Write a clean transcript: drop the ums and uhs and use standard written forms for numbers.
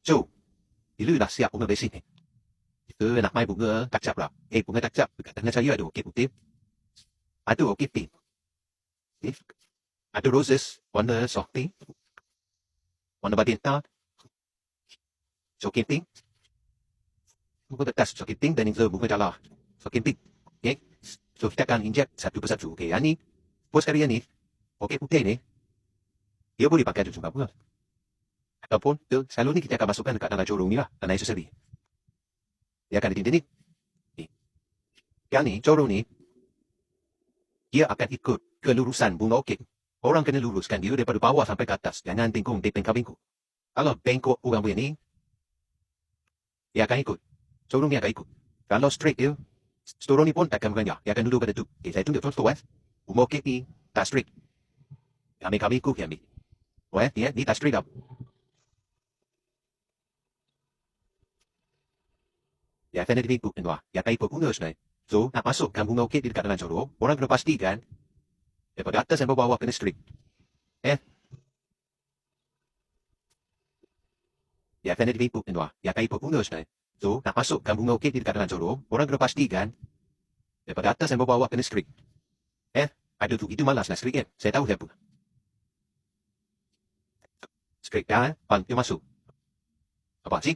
Châu, ilu dah siap bunga besi ni. Itu nak main bunga kacap lah. Bunga kacap dekat tengah saya ada orkid putih. Ada orkid pink. Ada roses warna soft pink. Warna magenta. Orkid pink. Bunga kertas orkid pink dan ini bunga jala. Orkid pink. Okay. So kita akan injek satu persatu. Okay, yang ni, pos area ni, orkid putih ni, dia boleh pakai untuk bunga. Ataupun selalu ni kita akan masukkan dekat dalam corong ni lah, dalam aksesori. Dia akan ditindik ni. Yang ni, corong ni, dia akan ikut kelurusan bunga orkid. Orang kena luruskan dia daripada bawah sampai ke atas. Jangan tingkung di bengkok-bengkok. Kalau bengkok orang punya ni, dia akan ikut. Corong ni akan ikut. Kalau straight dia, corong ni pun takkan berganjak. Dia akan duduk pada tu. Okay, saya tunjuk contoh bunga orkid ni tak straight. Kami ikut, kami. Ni tak straight up. Ya, kena ikut ni. Ya, akan ikut bunga sebenarnya. So, nak masukkan bunga orkid di dekat dalam corong, orang kena pastikan daripada atas sampai bawah kena straight. Ya, kena ikut ni. Ya, akan ikut bunga sebenarnya. So, nak masukkan bunga orkid di dekat dalam corong, orang kena pastikan daripada atas sampai bawah kena straight. Ada tu, itu malas nak straight kan? Saya tahu siapa. Straight dah, dia masuk. Apa sih?